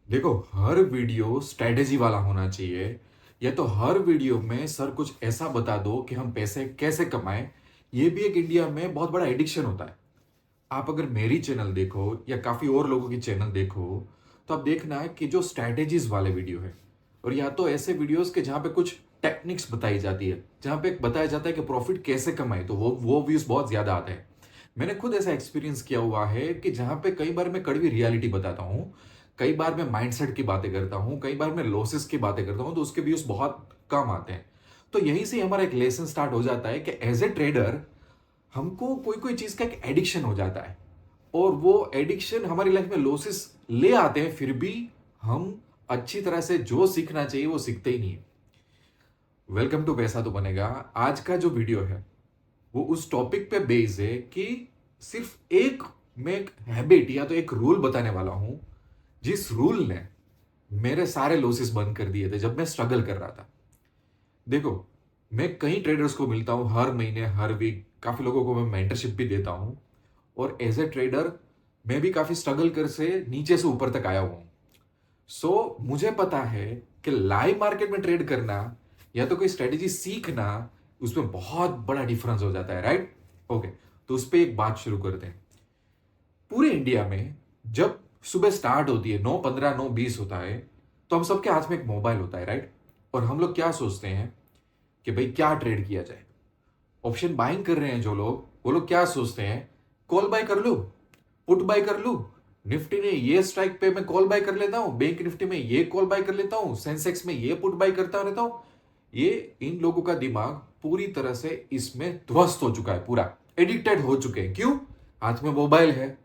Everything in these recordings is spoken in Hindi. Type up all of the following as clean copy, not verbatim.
देखो, हर वीडियो स्ट्रेटेजी वाला होना चाहिए। या तो हर वीडियो में सर कुछ ऐसा बता दो कि हम पैसे कैसे कमाएं। ये भी एक इंडिया में बहुत बड़ा एडिक्शन होता है। आप अगर मेरी चैनल देखो या काफी और लोगों की चैनल देखो, तो आप देखना है कि जो स्ट्रैटेजीज वाले वीडियो है, और या तो ऐसे वीडियोस के जहां पे कुछ टेक्निक्स बताई जाती है, जहां पे बताया जाता है कि प्रॉफिट कैसे कमाए, तो वो व्यूज बहुत ज्यादा आते हैं। मैंने खुद ऐसा एक्सपीरियंस किया हुआ है कि जहां पे कई बार मैं कड़वी रियलिटी बताता हूं, कई बार मैं माइंडसेट की बातें करता हूं, कई बार मैं लॉसेस की बातें करता हूं, तो उसके व्यूज बहुत कम आते हैं। तो यहीं से हमारा एक लेसन स्टार्ट हो जाता है कि एज ए ट्रेडर हमको कोई कोई चीज का एक एडिक्शन हो जाता है, और वो एडिक्शन हमारी लाइफ में लॉसेस ले आते हैं, फिर भी हम अच्छी तरह से जो सीखना चाहिए वो सीखते ही नहीं है। वेलकम टू पैसा तो बनेगा। आज का जो वीडियो है वो उस टॉपिक पे बेस्ड है कि सिर्फ एक मैं एक हैबिट या तो एक रूल बताने वाला हूं, जिस रूल ने मेरे सारे लॉसेस बंद कर दिए थे जब मैं स्ट्रगल कर रहा था। देखो, मैं कई ट्रेडर्स को मिलता हूं हर महीने, हर वीक, काफी लोगों को मैं मेंटरशिप भी देता हूं, और एज ए ट्रेडर मैं भी काफी स्ट्रगल कर से नीचे से ऊपर तक आया हुआ हूं। मुझे पता है कि लाइव मार्केट में ट्रेड करना या तो कोई स्ट्रेटेजी सीखना, उसमें बहुत बड़ा डिफरेंस हो जाता है, राइट? ओके, तो उस पर एक बात शुरू करते हैं। पूरे इंडिया में जब सुबह स्टार्ट होती है, 9:15 9:20 होता है, तो हम सबके हाथ में एक मोबाइल होता है, राइट? और हम लोग क्या सोचते हैं कि भाई क्या ट्रेड किया जाए। ऑप्शन बाइंग कर रहे हैं जो लोग, वो लोग क्या सोचते हैं, कॉल बाय कर लूं, पुट बाय कर लूं, निफ्टी ने ये स्ट्राइक पे मैं कॉल बाय कर लेता हूं, बैंक निफ्टी में ये कॉल बाय कर लेता हूं, सेंसेक्स में ये पुट बाय करता रहता हूं। ये इन लोगों का दिमाग पूरी तरह से इसमें ध्वस्त हो चुका है, पूरा एडिक्टेड हो चुके हैं। क्यों? हाथ में मोबाइल है,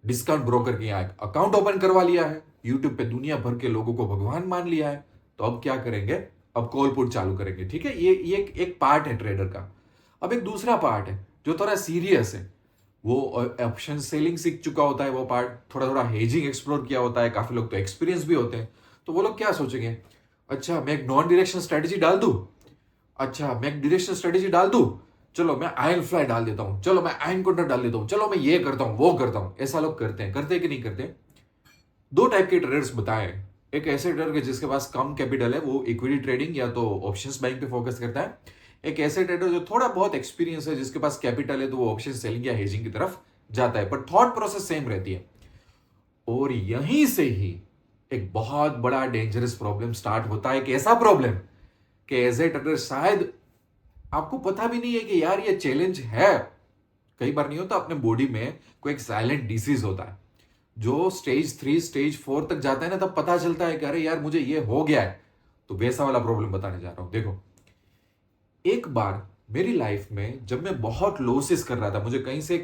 डिस्काउंट ब्रोकर के यहाँ अकाउंट ओपन करवा लिया है, यूट्यूब पे दुनिया भर के लोगों को भगवान मान लिया है। तो अब क्या करेंगे? अब कॉल पुट चालू करेंगे। ठीक है, ये एक पार्ट है ट्रेडर का। अब एक दूसरा पार्ट है जो थोड़ा सीरियस है। वो ऑप्शन सेलिंग सीख चुका होता है, वो पार्ट थोड़ा थोड़ा हेजिंग एक्सप्लोर किया होता है, काफी लोग तो एक्सपीरियंस भी होते हैं। तो वो लोग क्या सोचेंगे, अच्छा मैं एक नॉन डायरेक्शन स्ट्रेटेजी डाल दूं, अच्छा मैं एक डायरेक्शन स्ट्रेटेजी डाल दूं, चलो मैं आयन फ्लाई डाल देता हूं, चलो मैं आयन काउंटर डाल देता हूं, चलो मैं ये करता हूं वो करता हूं। ऐसा लोग करते हैं कि नहीं करते? दो टाइप के ट्रेडर्स बताए। एक ऐसे ट्रेडर के जिसके पास कम कैपिटल है, वो इक्विटी ट्रेडिंग या तो ऑप्शंस बाइंग पे फोकस करता है। एक ऐसे ट्रेडर जो थोड़ा बहुत एक्सपीरियंस है, जिसके पास कैपिटल है, तो वो ऑप्शन सेलिंग या हेजिंग की तरफ जाता है, पर थॉट प्रोसेस सेम रहती है। और यहीं से ही एक बहुत बड़ा डेंजरस प्रॉब्लम स्टार्ट होता है। कि ऐसा प्रॉब्लम कि एज ए ट्रेडर शायद आपको पता भी नहीं है कि यार ये चैलेंज है। कई बार नहीं होता, अपने बॉडी में कोई एक साइलेंट डिसीज होता है, जो स्टेज 3 स्टेज 4 तक जाता है ना, तब पता चलता है कि अरे यार मुझे ये हो गया है। तो वैसा वाला प्रॉब्लम बताने जा रहा हूं। देखो, एक बार मेरी लाइफ में जब मैं बहुत लॉसेस कर रहा था, मुझे कहीं से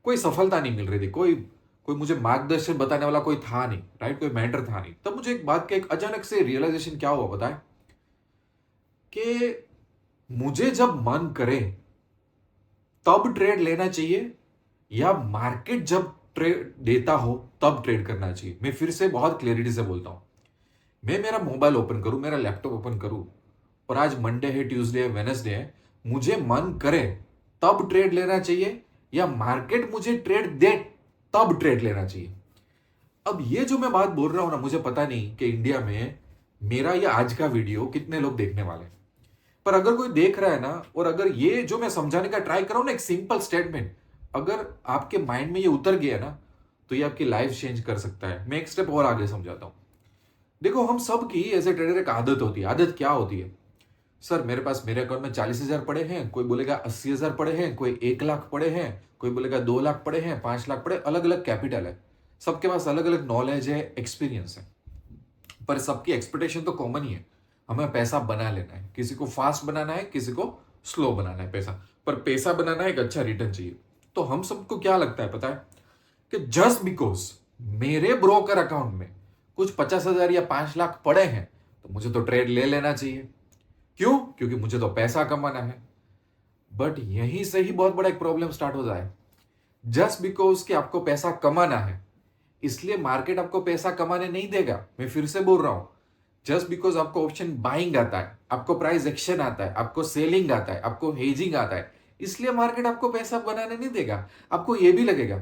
कोई सफलता नहीं मिल रही थी, कोई कोई मुझे मार्गदर्शन बताने वाला कोई था नहीं, राइट? कोई मेंटर था नहीं। तब मुझे एक बात का एक अचानक से रियलाइजेशन क्या हुआ पता है? कि मुझे जब मन करे तब ट्रेड लेना चाहिए, या मार्केट जब ट्रेड देता हो तब ट्रेड करना चाहिए। मैं फिर से बहुत क्लियरिटी से बोलता हूं। मैं मेरा मोबाइल ओपन करूं, मेरा लैपटॉप ओपन करूं, और आज मंडे है, ट्यूसडे है, वेनसडे है, मुझे मन करे तब ट्रेड लेना चाहिए, या मार्केट मुझे ट्रेड दे तब ट्रेड लेना चाहिए। अब ये जो मैं बात बोल रहा हूं ना, मुझे पता नहीं कि इंडिया में मेरा ये आज का वीडियो कितने लोग देखने वाले हैं। पर अगर कोई देख रहा है ना, और अगर ये जो मैं समझाने का ट्राई कर रहा हूं ना, एक सिंपल स्टेटमेंट, अगर आपके माइंड में ये उतर गया ना, तो ये आपकी लाइफ चेंज कर सकता है। मैं एक स्टेप और आगे समझाता हूं। देखो, हम सब की एज ए ट्रेडर एक आदत होती है। आदत क्या होती है? सर मेरे पास मेरे अकाउंट में 40,000 पड़े हैं, कोई बोलेगा 80,000 पड़े हैं, कोई 1 लाख पड़े हैं, कोई बोलेगा 2 लाख पड़े हैं, 5 लाख पड़े। अलग अलग कैपिटल है, सबके पास अलग अलग नॉलेज है, एक्सपीरियंस है, पर सबकी एक्सपेक्टेशन तो कॉमन ही है। हमें पैसा बना लेना है, किसी को फास्ट बनाना है, किसी को स्लो बनाना है पैसा, पर पैसा बनाना है, एक अच्छा रिटर्न चाहिए। तो हम सबको क्या लगता है पता है? कि जस्ट बिकॉज मेरे ब्रोकर अकाउंट में कुछ 50,000 या 5 लाख पड़े हैं, तो मुझे तो ट्रेड ले लेना चाहिए। क्यों? क्योंकि मुझे तो पैसा कमाना है। बट यहीं से ही बहुत बड़ा एक प्रॉब्लम स्टार्ट हो जाए। जस्ट बिकॉज कि आपको पैसा कमाना है, इसलिए मार्केट आपको पैसा कमाने नहीं देगा। मैं फिर से बोल रहा हूं, जस्ट बिकॉज आपको ऑप्शन बाइंग आता है, आपको प्राइस एक्शन आता है, आपको सेलिंग आता है, आपको हेजिंग आता है, इसलिए मार्केट आपको पैसा बनाने नहीं देगा। आपको यह भी लगेगा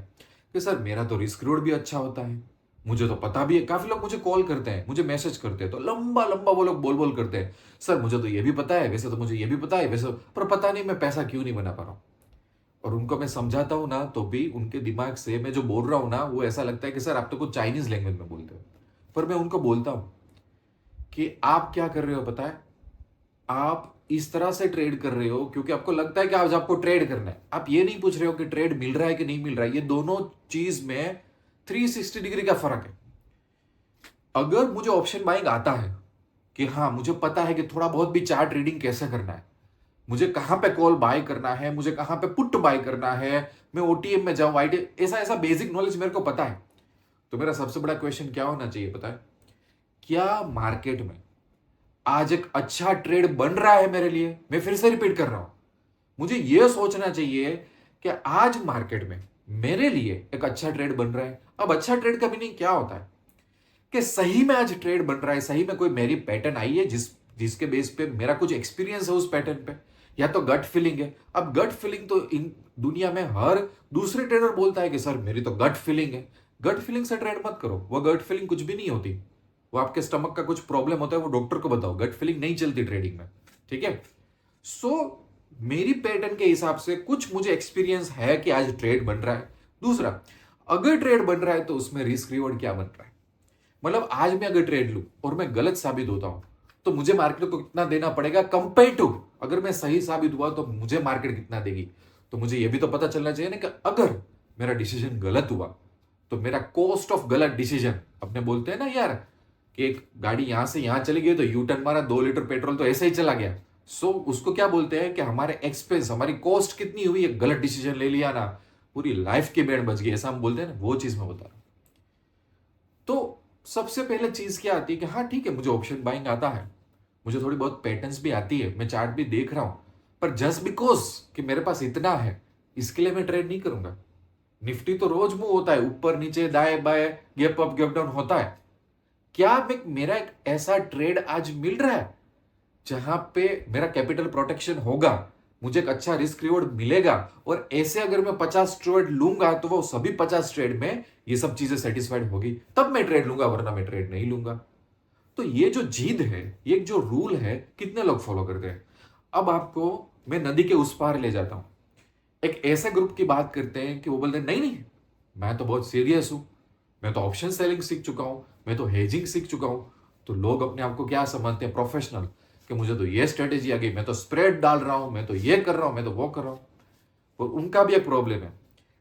कि सर मेरा तो रिस्क रिवॉर्ड भी अच्छा होता है, मुझे तो पता भी है, काफी लोग मुझे कॉल करते हैं, मुझे मैसेज करते हैं, तो लंबा लंबा वो लोग बोल बोल करते हैं, सर मुझे तो ये भी पता है, वैसे तो मुझे ये भी पता है, वैसे पर पता नहीं मैं पैसा क्यों नहीं बना पा रहा हूं। और उनको मैं समझाता हूं ना, तो भी उनके दिमाग से मैं जो बोल रहा हूं ना, वो ऐसा लगता है कि सर आप तो कुछ चाइनीज लैंग्वेज में बोलते हो। पर मैं उनको बोलता हूं कि आप क्या कर रहे हो पता है, आप इस तरह से ट्रेड कर रहे हो क्योंकि आपको लगता है कि आज आपको ट्रेड करना है। आप ये नहीं पूछ रहे हो कि ट्रेड मिल रहा है कि नहीं मिल रहा है। ये दोनों चीज में 360 डिग्री का फर्क है। अगर मुझे ऑप्शन बाइंग आता है कि हाँ मुझे पता है कि थोड़ा बहुत भी चार्ट रीडिंग कैसे करना है, मुझे कहां पे कॉल बाय करना है, मुझे कहां पे पुट बाय करना है, मैं ओटीएम में जाऊं वाईटी, ऐसा ऐसा बेसिक नॉलेज मेरे को पता है, तो मेरा सबसे बड़ा क्वेश्चन क्या होना चाहिए पता है, क्या मार्केट में आज एक अच्छा ट्रेड बन रहा है मेरे लिए। मैं फिर से रिपीट कर रहा हूं, मुझे यह सोचना चाहिए कि आज मार्केट में मेरे लिए एक अच्छा ट्रेड बन रहा है। अब अच्छा ट्रेड का मीनिंग क्या होता है कि सही में आज ट्रेड बन रहा है, सही में कोई मेरी पैटर्न आई है जिसके बेस पे मेरा कुछ एक्सपीरियंस है उस पैटर्न पे, या तो गट फीलिंग है। अब गट फीलिंग तो इन दुनिया में हर दूसरे ट्रेडर बोलता है कि सर मेरी तो गट फीलिंग है। गट फीलिंग से ट्रेड मत करो, वो गट फीलिंग कुछ भी नहीं होती। वो आपके स्टमक का कुछ प्रॉब्लम होता है, वो डॉक्टर को बताओ। गट फीलिंग नहीं चलती ट्रेडिंग में, ठीक है। सो मेरी पैटर्न के हिसाब से कुछ मुझे एक्सपीरियंस है कि आज ट्रेड बन रहा है। दूसरा, अगर ट्रेड बन रहा है तो उसमें रिस्क रिवॉर्ड क्या बन रहा है। मतलब आज मैं अगर ट्रेड लूं और मैं गलत साबित होता हूं, तो मुझे मार्केट को कितना देना पड़ेगा कंपेयर टू अगर मैं सही साबित हुआ तो मुझे मार्केट कितना देगी। तो मुझे यह भी तो पता चलना चाहिए ना कि अगर मेरा डिसीजन गलत हुआ तो मेरा कॉस्ट ऑफ गलत डिसीजन, अपने बोलते हैं ना यार कि एक गाड़ी यहां से यहां चली गई तो यू टर्न मारा, 2 लीटर पेट्रोल तो ऐसे ही चला गया। सो उसको क्या बोलते हैं कि हमारे एक्सपेंस, हमारी कॉस्ट कितनी हुई, एक गलत डिसीजन ले लिया ना, पूरी लाइफ की बैंड बच गई, ऐसा हम बोलते हैं ना, वो चीज मैं बता रहा हूं। तो सबसे पहले चीज क्या आती है कि हाँ ठीक है, मुझे ऑप्शन बाइंग आता है, मुझे थोड़ी बहुत पैटर्न्स भी आती है, मैं चार्ट भी देख रहा हूं, पर जस्ट बिकॉज कि मेरे पास इतना है इसके लिए मैं ट्रेड नहीं करूंगा। निफ्टी तो रोज मूव होता है, ऊपर नीचे दाएं बाएं, गैप अप गैप डाउन होता है। क्या मेरा एक ऐसा ट्रेड आज मिल रहा है जहां पे मेरा कैपिटल प्रोटेक्शन होगा, मुझे एक अच्छा रिस्क रिवॉर्ड मिलेगा, और ऐसे अगर मैं 50 ट्रेड लूंगा तो वो सभी 50 ट्रेड में ये सब चीजें सेटिस्फाइड होगी, तब मैं ट्रेड लूंगा, वरना मैं ट्रेड नहीं लूंगा। तो ये जो जिद है, ये जो रूल है, कितने लोग फॉलो करते हैं। अब आपको मैं नदी के उस पार ले जाता हूं, एक ऐसे ग्रुप की बात करते हैं कि वो बोलते हैं नहीं नहीं, मैं तो बहुत सीरियस हूं, मैं तो ऑप्शन सेलिंग सीख चुका हूं, मैं तो हेजिंग सीख चुका हूं। तो लोग अपने आप को क्या समझते हैं, प्रोफेशनल, कि मुझे तो ये स्ट्रेटेजी आ गई, मैं तो स्प्रेड डाल रहा हूं, मैं तो ये कर रहा हूं, मैं तो वो कर रहा हूं। और उनका भी एक प्रॉब्लम है,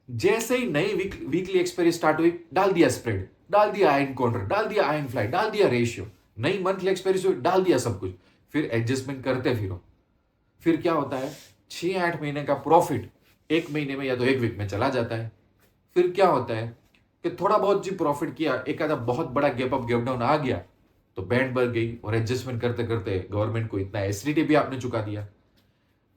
जैसे ही नई वीकली एक्सपायरी स्टार्ट हुई, डाल दिया स्प्रेड, डाल दिया आयन काउंटर, डाल दिया आयन फ्लाई, डाल दिया रेशियो, नई मंथली एक्सपायरी हुई, डाल दिया सब कुछ, फिर एडजस्टमेंट करते फिरो। फिर क्या होता है, 6-8 महीने का प्रॉफिट 1 महीने में या तो 1 वीक में चला जाता है। फिर क्या होता है कि थोड़ा बहुत जी प्रॉफिट किया, एक आधा बहुत बड़ा गैप अप गैप डाउन आ गया तो बैंड बढ़ गई, और एडजस्टमेंट करते करते गवर्नमेंट को इतना एसडीटी भी आपने चुका दिया।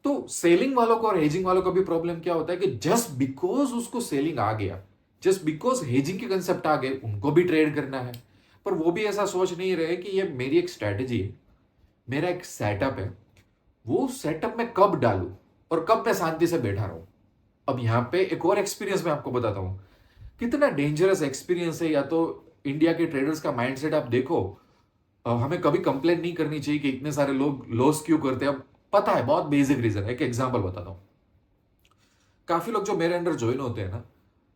तो सेलिंग वालों को और हेजिंग वालों का भी प्रॉब्लम क्या होता है कि जस्ट बिकॉज उसको सेलिंग आ गया, जस्ट बिकॉज हेजिंग के कंसेप्ट आ गए, उनको भी ट्रेड करना है। पर वो भी ऐसा सोच नहीं रहे कि ये मेरी एक स्ट्रैटेजी है, मेरा एक सेटअप है, वो सेटअप में कब डालूं और कब मैं शांति से बैठा रहूं। अब यहां पे एक और एक्सपीरियंस मैं आपको बताता हूं, कितना डेंजरस एक्सपीरियंस है। या तो इंडिया के ट्रेडर्स का माइंडसेट आप देखो, हमें कभी कंप्लेन नहीं करनी चाहिए कि इतने सारे लोग लॉस क्यों करते हैं। अब पता है बहुत बेसिक रीजन है, एक एग्जांपल बताता हूं। काफी लोग जो मेरे अंडर ज्वाइन होते हैं ना,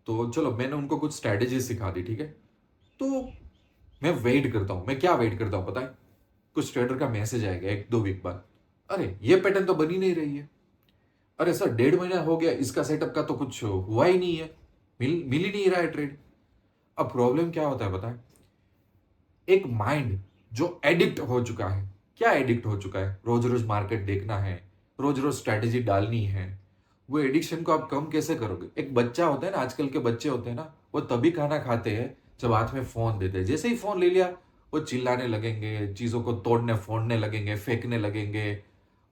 तो चलो मैंने उनको कुछ स्ट्रेटेजी सिखा दी, ठीक है। तो मैं वेट करता हूं, मैं क्या वेट करता हूं पता है, कुछ ट्रेडर का मैसेज आएगा 1-2 वीक बाद, अरे ये पैटर्न तो बनी नहीं रही है, अरे सर 1.5 महीना हो गया, इसका सेटअप का तो कुछ हुआ ही नहीं है, मिल ही नहीं रहा है ट्रेड। अब प्रॉब्लम क्या होता है पता है, एक माइंड जो एडिक्ट हो चुका है। क्या एडिक्ट हो चुका है, रोज रोज मार्केट देखना है, रोज रोज स्ट्रैटेजी डालनी है। वो एडिक्शन को आप कम कैसे करोगे। एक बच्चा होता है ना, आजकल के बच्चे होते हैं ना, वो तभी खाना खाते हैं जब हाथ में फोन देते हैं। जैसे ही फोन ले लिया वो चिल्लाने लगेंगे, चीजों को तोड़ने फोड़ने लगेंगे, फेंकने लगेंगे,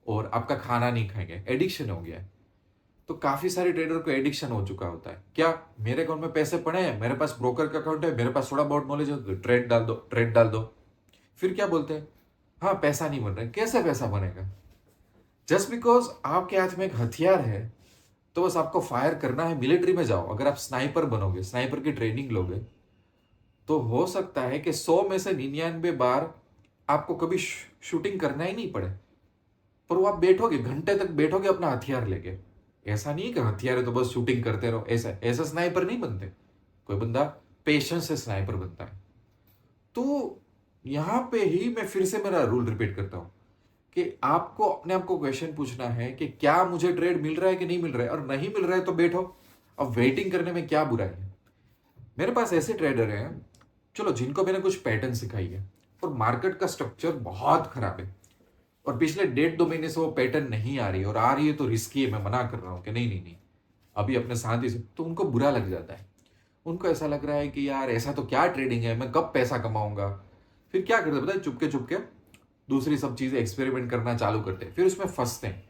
और आपका खाना नहीं खाएंगे। एडिक्शन हो गया है। तो काफी सारे ट्रेडर को एडिक्शन हो चुका होता है, क्या मेरे अकाउंट में पैसे पड़े हैं, मेरे पास ब्रोकर का अकाउंट है, मेरे पास थोड़ा बहुत नॉलेज है, तो ट्रेड डाल दो, ट्रेड डाल दो। फिर क्या बोलते हैं, हाँ पैसा नहीं बन रहा है। कैसे पैसा बनेगा, जस्ट बिकॉज आपके हाथ में एक हथियार है, तो बस आपको फायर करना है। मिलिट्री में जाओ, अगर आप स्नाइपर बनोगे, स्नाइपर की ट्रेनिंग लोगे, तो हो सकता है कि 100 में से 99 बार आपको कभी शूटिंग करना ही नहीं पड़े, पर वो आप बैठोगे, घंटे तक बैठोगे अपना हथियार लेके। ऐसा नहीं है कि हथियार है तो बस शूटिंग करते रहो, ऐसा ऐसा स्नाइपर नहीं बनते। कोई बंदा पेशेंस से स्नाइपर बनता है। तो यहां पे ही मैं फिर से मेरा रूल रिपीट करता हूं कि आपको अपने आप को क्वेश्चन पूछना है कि क्या मुझे ट्रेड मिल रहा है कि नहीं मिल रहा है, और नहीं मिल रहा है तो बैठो। अब वेटिंग करने में क्या बुराई है। मेरे पास ऐसे ट्रेडर हैं, चलो, जिनको मैंने कुछ पैटर्न सिखाई है और मार्केट का स्ट्रक्चर बहुत खराब है और पिछले 1.5-2 महीने से वो पैटर्न नहीं आ रही है, और आ रही है तो रिस्की है, मैं मना कर रहा हूं कि नहीं नहीं नहीं, अभी अपने साथी से, तो उनको बुरा लग जाता है। उनको ऐसा लग रहा है कि यार ऐसा तो क्या ट्रेडिंग है, मैं कब पैसा कमाऊंगा। फिर क्या करते हैं पता है, चुपके चुपके दूसरी सब चीजें एक्सपेरिमेंट करना चालू करते हैं, फिर उसमें फंसते हैं।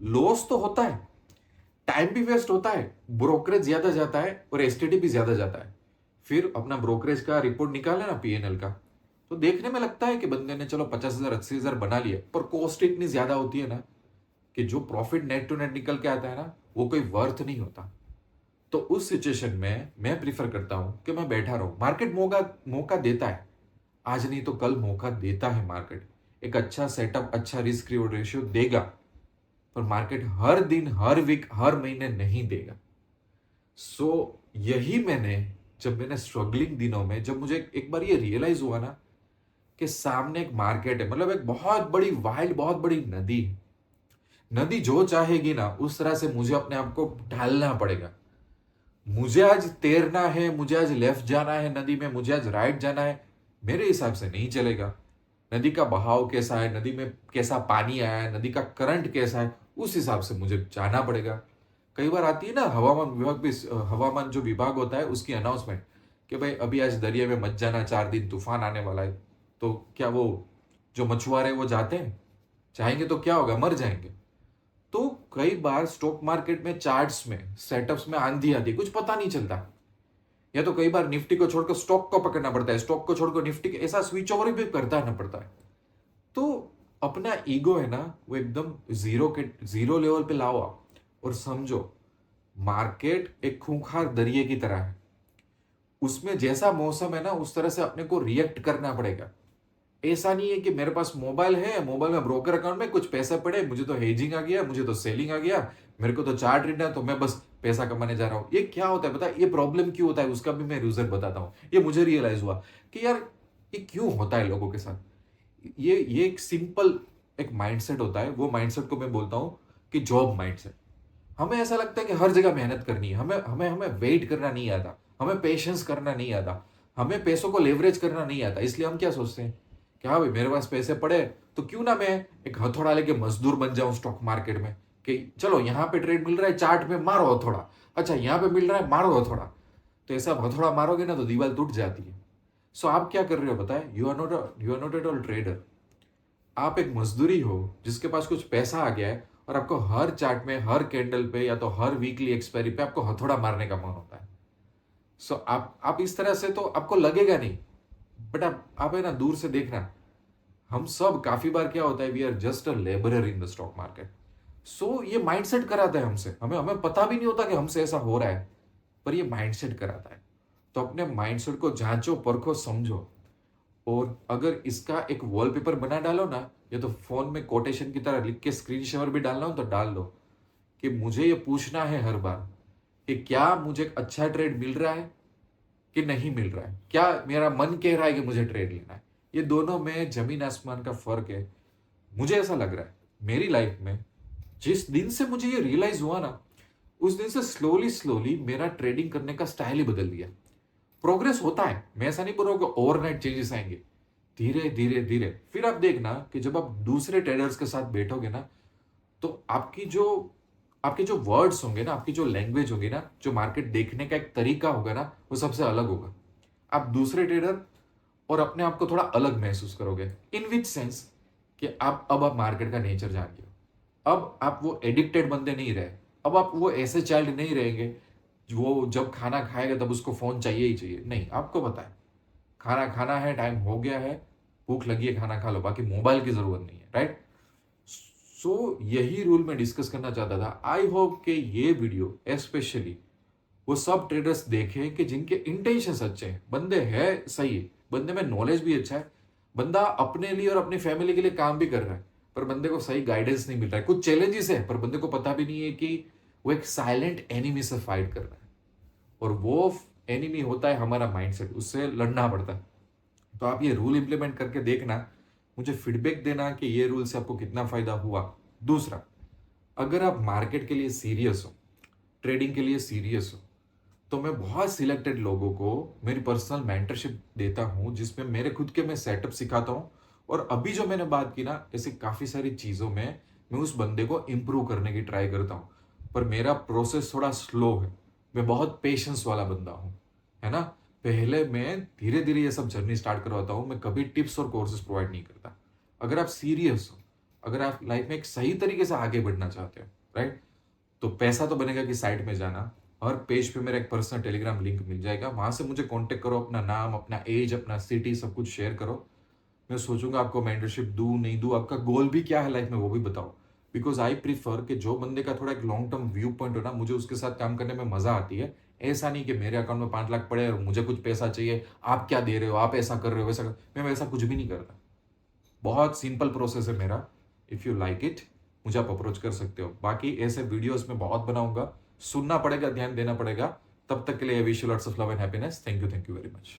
लॉस तो होता है, टाइम भी वेस्ट होता है, ब्रोकरेज ज्यादा जाता है और एसटीडी भी ज्यादा जाता है। फिर अपना ब्रोकरेज का रिपोर्ट निकाले ना, पीएनएल का, तो देखने में लगता है कि बंदे ने चलो 50,000 80,000 बना लिया, पर कॉस्ट इतनी ज्यादा होती है ना कि जो प्रॉफिट नेट टू नेट निकल के आता है ना, वो कोई वर्थ नहीं होता। तो उस सिचुएशन में मैं प्रीफर करता हूं कि मैं बैठा रहूं। मार्केट मौका मौका देता है, आज नहीं तो कल मौका देता है मार्केट। एक अच्छा सेटअप, अच्छा रिस्क रिवॉर्ड रेशियो देगा, पर मार्केट हर दिन, हर वीक, हर महीने नहीं देगा। यही जब मैंने स्ट्रगलिंग दिनों में, जब मुझे एक बार ये रियलाइज हुआ ना कि सामने एक मार्केट है, मतलब एक बहुत बड़ी वाइल्ड, बहुत बड़ी नदी है। नदी जो चाहेगी ना उस तरह से मुझे अपने आप को ढालना पड़ेगा। मुझे आज तैरना है, मुझे आज लेफ्ट जाना है नदी में, मुझे आज राइट जाना है, मेरे हिसाब से नहीं चलेगा। नदी का बहाव कैसा है, नदी में कैसा पानी आया है, नदी का करंट कैसा है, उस हिसाब से मुझे जाना पड़ेगा। कई बार आती है ना हवामान विभाग भी, हवामान जो विभाग होता है उसकी अनाउंसमेंट कि भाई अभी आज दरिया में मत जाना, 4 दिन तूफान आने वाला है। तो क्या वो जो मछुआरे वो जाते हैं? जाएंगे तो क्या होगा, मर जाएंगे। तो कई बार स्टॉक मार्केट में चार्ट्स में, सेटअप्स में आंधी आती है, कुछ पता नहीं चलता। या तो कई बार निफ्टी को छोड़कर स्टॉक को पकड़ना पड़ता है, स्टॉक को छोड़कर निफ्टी, ऐसा स्विच ओवर भी करता रहना पड़ता है। तो अपना ईगो है ना, वो एकदम जीरो लेवल पे लाओ आप, और समझो मार्केट एक खूंखार दरिया की तरह है। उसमें जैसा मौसम है ना उस तरह से अपने को रिएक्ट करना पड़ेगा। ऐसा नहीं है कि मेरे पास मोबाइल है, मोबाइल में ब्रोकर अकाउंट में कुछ पैसे पड़े, मुझे तो हेजिंग आ गया, मुझे तो सेलिंग आ गया, मेरे को तो चार्ट रीडर है तो मैं बस पैसा कमाने जा रहा हूं। ये क्या होता है पता है, ये प्रॉब्लम क्यों होता है उसका भी मैं रीजन बताता हूं। ये मुझे रियलाइज हुआ कि यार ये क्यों होता है लोगों के साथ। ये एक सिंपल एक माइंडसेट होता है, वो माइंडसेट को मैं बोलता हूं कि जॉब माइंडसेट। हमें ऐसा लगता है कि हर जगह मेहनत करनी है, हमें हमें हमें वेट करना नहीं आता, हमें पेशेंस करना नहीं आता, हमें पैसों को लेवरेज करना नहीं आता। इसलिए हम क्या सोचते हैं कि हाँ भाई मेरे पास पैसे पड़े तो क्यों ना मैं एक हथौड़ा लेके मजदूर बन जाऊं स्टॉक मार्केट में, कि चलो यहाँ पे ट्रेड मिल रहा है, चार्ट में मारो हथौड़ा, अच्छा यहाँ पे मिल रहा है, मारो हथौड़ा। तो ऐसा हथौड़ा मारोगे ना तो दीवार टूट जाती है। आप क्या कर रहे हो पता है, you are not at all trader. आप एक मजदूरी हो जिसके पास कुछ पैसा आ गया है, और आपको हर चार्ट में, हर कैंडल पे या तो हर वीकली एक्सपायरी पे आपको हथौड़ा मारने का मन होता है। आप इस तरह से तो आपको लगेगा नहीं, बट आप है ना दूर से देखना, हम सब काफी बार क्या होता है, we are just a labourer in the stock market. ये माइंडसेट कराता है हमसे, हमें हमें पता भी नहीं होता कि हमसे ऐसा हो रहा है, पर ये माइंडसेट कराता है। तो अपने माइंडसेट को जांचो, परखो, समझो। और अगर इसका एक वॉलपेपर बना डालो ना, या तो फोन में कोटेशन की तरह लिख के स्क्रीन शेयर भी डालना हो तो डाल लो, कि मुझे ये पूछना है हर बार कि क्या मुझे एक अच्छा ट्रेड मिल रहा है कि नहीं मिल रहा है, क्या मेरा मन कह रहा है कि मुझे ट्रेड लेना है। ये दोनों में जमीन आसमान का फर्क है। मुझे ऐसा लग रहा है मेरी लाइफ में, जिस दिन से मुझे ये रियलाइज हुआ ना, उस दिन से स्लोली स्लोली मेरा ट्रेडिंग करने का स्टाइल ही बदल दिया। प्रोग्रेस होता है, मैं ऐसा नहीं बोल रहा हूं कि ओवरनाइट चेंजेस आएंगे, धीरे धीरे धीरे। फिर आप देखना कि जब आप दूसरे ट्रेडर्स के साथ बैठोगे ना, तो आपके जो वर्ड्स होंगे ना, आपकी जो लैंग्वेज होगी ना, जो मार्केट देखने का एक तरीका होगा ना, वो सबसे अलग होगा। आप दूसरे ट्रेडर और अपने आप को थोड़ा अलग महसूस करोगे। इन विच सेंस कि अब आप मार्केट का नेचर जान गए हो। अब आप वो एडिक्टेड बंदे नहीं रहे। अब आप वो ऐसे चाइल्ड नहीं रहेंगे वो जब खाना खाएगा तब उसको फोन चाहिए ही चाहिए। नहीं, आपको पता है खाना खाना है, टाइम हो गया है, भूख लगी है, खाना खा लो, बाकी मोबाइल की जरूरत नहीं है, राइट। यही रूल मैं डिस्कस करना चाहता था। आई होप कि ये वीडियो स्पेशली वो सब ट्रेडर्स देखें कि जिनके इंटेंशन अच्छे हैं, बंदे हैं सही है, बंदे में नॉलेज भी अच्छा है, बंदा अपने लिए और अपनी फैमिली के लिए काम भी कर रहा है, पर बंदे को सही गाइडेंस नहीं मिल रहा है, कुछ चैलेंजेस है पर बंदे को पता भी नहीं है कि वो एक साइलेंट एनिमी से फाइट कर रहा है, और वो एनिमी होता है हमारा माइंडसेट, उससे लड़ना पड़ता है। तो आप ये रूल इंप्लीमेंट करके देखना, मुझे फीडबैक देना कि ये रूल से आपको कितना फायदा हुआ। दूसरा, अगर आप मार्केट के लिए सीरियस हो, ट्रेडिंग के लिए सीरियस हो, तो मैं बहुत सिलेक्टेड लोगों को मेरी पर्सनल मेंटरशिप देता हूं, जिसमें मेरे खुद के मैं सेटअप सिखाता हूं, और अभी जो मैंने बात की ना, ऐसे काफी सारी चीजों में मैं उस बंदे को इंप्रूव करने की ट्राई करता हूं, पर मेरा प्रोसेस थोड़ा स्लो है। मैं बहुत पेशेंस वाला बंदा हूं, है ना। पहले मैं धीरे धीरे ये सब जर्नी स्टार्ट करवाता हूं, मैं कभी टिप्स और कोर्सेज प्रोवाइड नहीं करता। अगर आप सीरियस हो, अगर आप लाइफ में एक सही तरीके से आगे बढ़ना चाहते हो, राइट, तो पैसा तो बनेगा कि साइट में जाना, और पेज पे मेरा एक पर्सनल टेलीग्राम लिंक मिल जाएगा, वहां से मुझे कांटेक्ट करो, अपना नाम, अपना एज, अपना सिटी, सब कुछ शेयर करो। मैं सोचूंगा आपको मेंटरशिप दूं नहीं दूं, आपका गोल भी क्या है लाइफ में वो भी बताओ। बिकॉज आई प्रीफर कि जो बंदे का थोड़ा एक लॉन्ग टर्म व्यू पॉइंट हो ना, मुझे उसके साथ काम करने में मजा आती है। ऐसा नहीं कि मेरे अकाउंट में 5 लाख पड़े और मुझे कुछ पैसा चाहिए, आप क्या दे रहे हो, आप ऐसा कर रहे हो, वैसा मैं वैसा कुछ भी नहीं करता। बहुत सिंपल प्रोसेस है मेरा। इफ़ यू लाइक इट, मुझे आप अप्रोच कर सकते हो। बाकी ऐसे वीडियोस मैं बहुत बनाऊंगा, सुनना पड़ेगा, ध्यान देना पड़ेगा। तब तक के लिए wish you lots of love and happiness. Thank you very much.